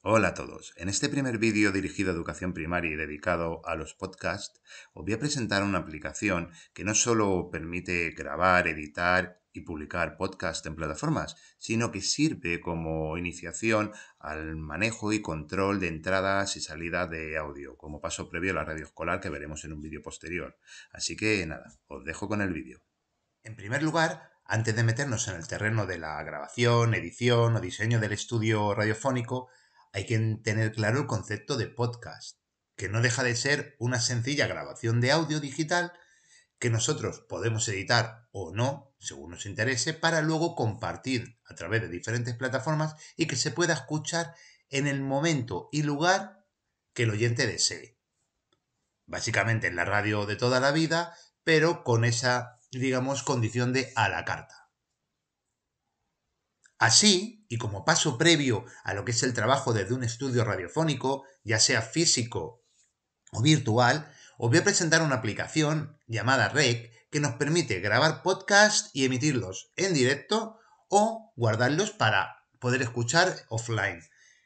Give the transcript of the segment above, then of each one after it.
Hola a todos. En este primer vídeo dirigido a educación primaria y dedicado a los podcasts, os voy a presentar una aplicación que no solo permite grabar, editar y publicar podcasts en plataformas, sino que sirve como iniciación al manejo y control de entradas y salidas de audio, como paso previo a la radio escolar que veremos en un vídeo posterior. Así que nada, os dejo con el vídeo. En primer lugar, antes de meternos en el terreno de la grabación, edición o diseño del estudio radiofónico, hay que tener claro el concepto de podcast, que no deja de ser una sencilla grabación de audio digital que nosotros podemos editar o no, según nos interese, para luego compartir a través de diferentes plataformas y que se pueda escuchar en el momento y lugar que el oyente desee. Básicamente en la radio de toda la vida, pero con esa, digamos, condición de a la carta. Así, y como paso previo a lo que es el trabajo desde un estudio radiofónico, ya sea físico o virtual, os voy a presentar una aplicación llamada Rec que nos permite grabar podcasts y emitirlos en directo o guardarlos para poder escuchar offline.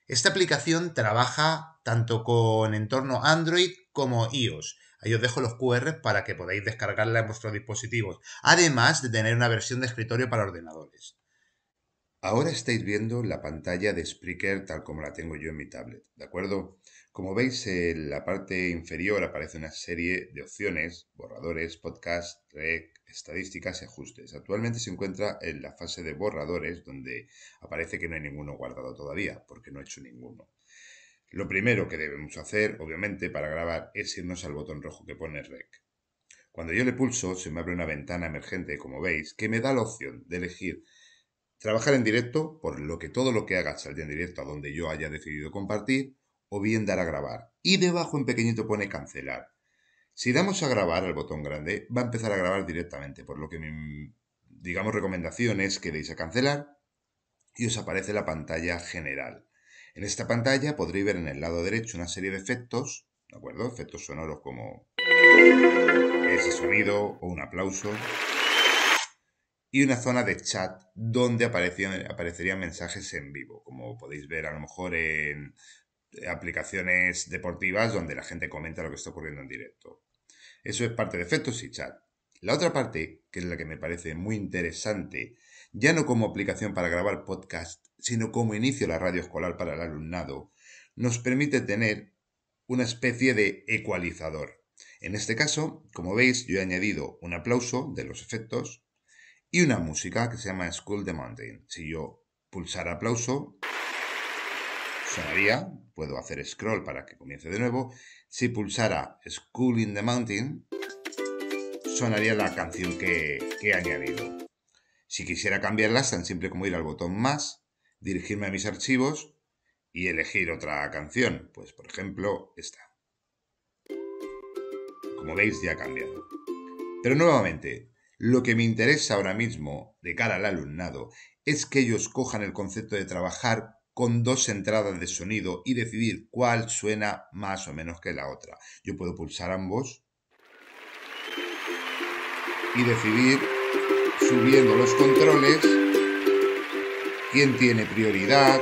Esta aplicación trabaja tanto con entorno Android como iOS. Ahí os dejo los QR para que podáis descargarla en vuestros dispositivos, además de tener una versión de escritorio para ordenadores. Ahora estáis viendo la pantalla de Spreaker tal como la tengo yo en mi tablet, ¿de acuerdo? Como veis, en la parte inferior aparece una serie de opciones, borradores, podcast, rec, estadísticas y ajustes. Actualmente se encuentra en la fase de borradores, donde aparece que no hay ninguno guardado todavía, porque no he hecho ninguno. Lo primero que debemos hacer, obviamente, para grabar es irnos al botón rojo que pone rec. Cuando yo le pulso, se me abre una ventana emergente, como veis, que me da la opción de elegir trabajar en directo, por lo que todo lo que haga saldrá en directo a donde yo haya decidido compartir, o bien dar a grabar. Y debajo en pequeñito pone cancelar. Si damos a grabar al botón grande, va a empezar a grabar directamente, por lo que mi, digamos, recomendación es que deis a cancelar y os aparece la pantalla general. En esta pantalla podréis ver en el lado derecho una serie de efectos, ¿de acuerdo? Efectos sonoros como ese sonido o un aplauso, y una zona de chat donde aparecerían mensajes en vivo, como podéis ver a lo mejor en aplicaciones deportivas donde la gente comenta lo que está ocurriendo en directo. Eso es parte de efectos y chat. La otra parte, que es la que me parece muy interesante, ya no como aplicación para grabar podcast, sino como inicio a la radio escolar para el alumnado, nos permite tener una especie de ecualizador. En este caso, como veis, yo he añadido un aplauso de los efectos y una música que se llama School the Mountain. Si yo pulsara aplauso, sonaría, puedo hacer scroll para que comience de nuevo. Si pulsara School in the Mountain, sonaría la canción que he añadido. Si quisiera cambiarla, es tan simple como ir al botón más, dirigirme a mis archivos y elegir otra canción. Pues, por ejemplo, esta. Como veis, ya ha cambiado. Pero nuevamente, lo que me interesa ahora mismo de cara al alumnado es que ellos cojan el concepto de trabajar con dos entradas de sonido y decidir cuál suena más o menos que la otra. Yo puedo pulsar ambos y decidir, subiendo los controles, quién tiene prioridad.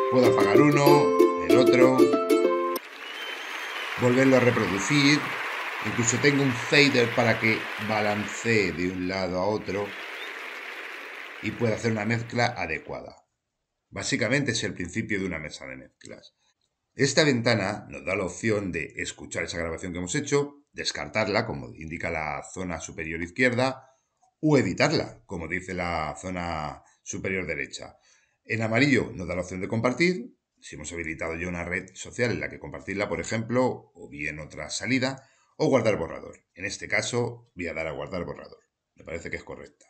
Puedo apagar uno, el otro, volverlo a reproducir. Incluso tengo un fader para que balancee de un lado a otro y pueda hacer una mezcla adecuada. Básicamente es el principio de una mesa de mezclas. Esta ventana nos da la opción de escuchar esa grabación que hemos hecho, descartarla, como indica la zona superior izquierda, o editarla, como dice la zona superior derecha. En amarillo nos da la opción de compartir, si hemos habilitado ya una red social en la que compartirla, por ejemplo, o bien otra salida, o guardar borrador. En este caso voy a dar a guardar borrador. Me parece que es correcta.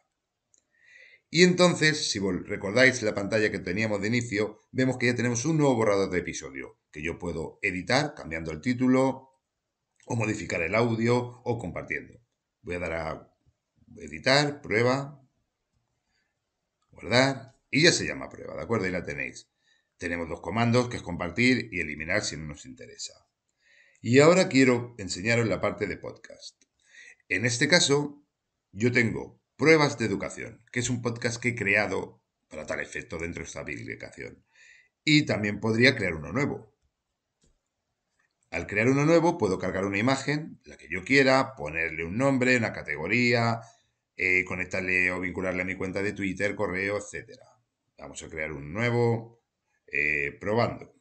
Y entonces, si recordáis la pantalla que teníamos de inicio, vemos que ya tenemos un nuevo borrador de episodio, que yo puedo editar cambiando el título, o modificar el audio, o compartiendo. Voy a dar a editar, prueba, guardar, y ya se llama prueba, ¿de acuerdo? Ahí la tenéis. Tenemos dos comandos, que es compartir y eliminar si no nos interesa. Y ahora quiero enseñaros la parte de podcast. En este caso, yo tengo Pruebas de Educación, que es un podcast que he creado para tal efecto dentro de esta aplicación. Y también podría crear uno nuevo. Al crear uno nuevo puedo cargar una imagen, la que yo quiera, ponerle un nombre, una categoría, conectarle o vincularle a mi cuenta de Twitter, correo, etcétera. Vamos a crear un nuevo, probando.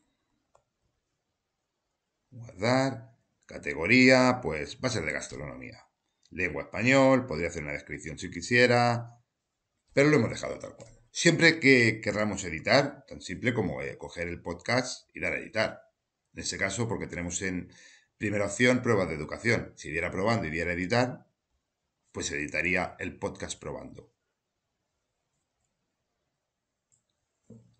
Guardar, categoría, pues va a ser de gastronomía. Lengua español, podría hacer una descripción si quisiera, pero lo hemos dejado tal cual. Siempre que querramos editar, tan simple como coger el podcast y dar a editar. En ese caso, porque tenemos en primera opción pruebas de educación. Si diera probando y diera editar, pues editaría el podcast probando.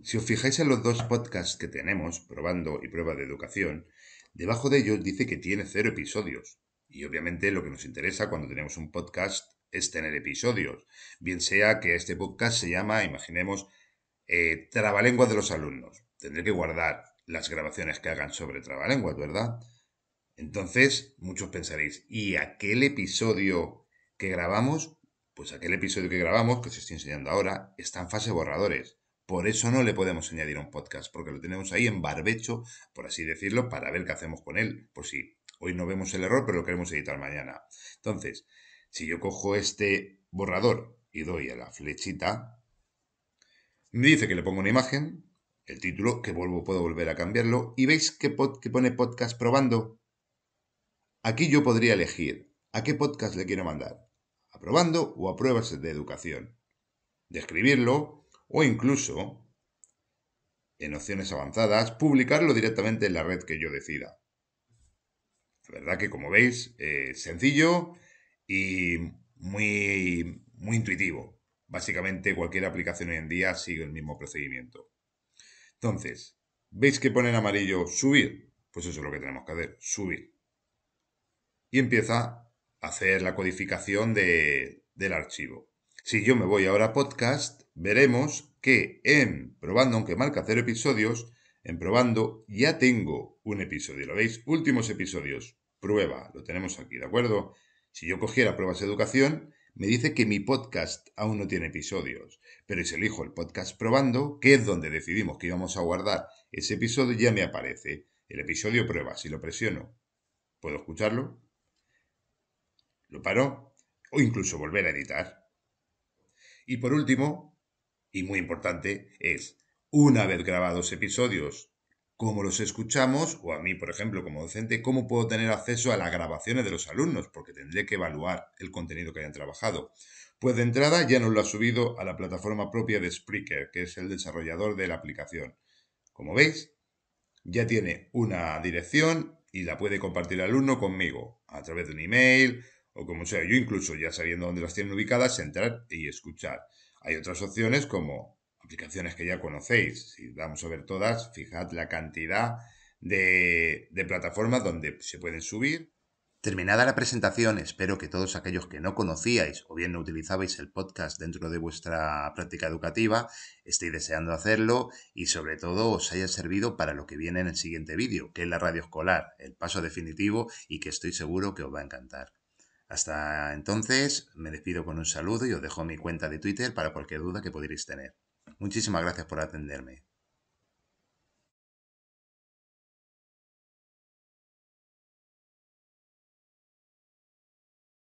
Si os fijáis en los dos podcasts que tenemos, probando y prueba de educación, debajo de ellos dice que tiene 0 episodios. Y obviamente lo que nos interesa cuando tenemos un podcast es tener episodios. Bien sea que este podcast se llama, imaginemos, Trabalenguas de los alumnos. Tendré que guardar las grabaciones que hagan sobre trabalenguas, ¿verdad? Entonces, muchos pensaréis, ¿y aquel episodio que grabamos? Pues aquel episodio que grabamos, que os estoy enseñando ahora, está en fase borradores. Por eso no le podemos añadir a un podcast, porque lo tenemos ahí en barbecho, por así decirlo, para ver qué hacemos con él. Por si hoy no vemos el error, pero lo queremos editar mañana. Entonces, si yo cojo este borrador y doy a la flechita, me dice que le pongo una imagen, el título, que puedo volver a cambiarlo, y veis que pone podcast probando. Aquí yo podría elegir a qué podcast le quiero mandar, aprobando o a pruebas de educación, de escribirlo o incluso, en opciones avanzadas, publicarlo directamente en la red que yo decida. La verdad que como veis, sencillo y muy intuitivo. Básicamente cualquier aplicación hoy en día sigue el mismo procedimiento. Entonces, ¿veis que pone en amarillo subir? Pues eso es lo que tenemos que hacer, subir. Y empieza a hacer la codificación del archivo. Si yo me voy ahora a podcast, veremos que en probando, aunque marca 0 episodios, en probando ya tengo un episodio. ¿Lo veis? Últimos episodios. Prueba, lo tenemos aquí, ¿de acuerdo? Si yo cogiera pruebas de educación, me dice que mi podcast aún no tiene episodios. Pero si elijo el podcast probando, que es donde decidimos que íbamos a guardar ese episodio, ya me aparece el episodio prueba. Si lo presiono, puedo escucharlo, lo paro o incluso volver a editar. Y por último, y muy importante, es una vez grabados episodios, cómo los escuchamos, o a mí, por ejemplo, como docente, cómo puedo tener acceso a las grabaciones de los alumnos, porque tendré que evaluar el contenido que hayan trabajado. Pues de entrada ya nos lo ha subido a la plataforma propia de Spreaker, que es el desarrollador de la aplicación. Como veis, ya tiene una dirección y la puede compartir el alumno conmigo a través de un email o como sea. Yo incluso ya sabiendo dónde las tienen ubicadas, entrar y escuchar. Hay otras opciones como aplicaciones que ya conocéis. Si damos a ver todas, fijad la cantidad de plataformas donde se pueden subir. Terminada la presentación, espero que todos aquellos que no conocíais o bien no utilizabais el podcast dentro de vuestra práctica educativa estéis deseando hacerlo y sobre todo os haya servido para lo que viene en el siguiente vídeo, que es la radio escolar, el paso definitivo y que estoy seguro que os va a encantar. Hasta entonces, me despido con un saludo y os dejo mi cuenta de Twitter para cualquier duda que pudierais tener. Muchísimas gracias por atenderme.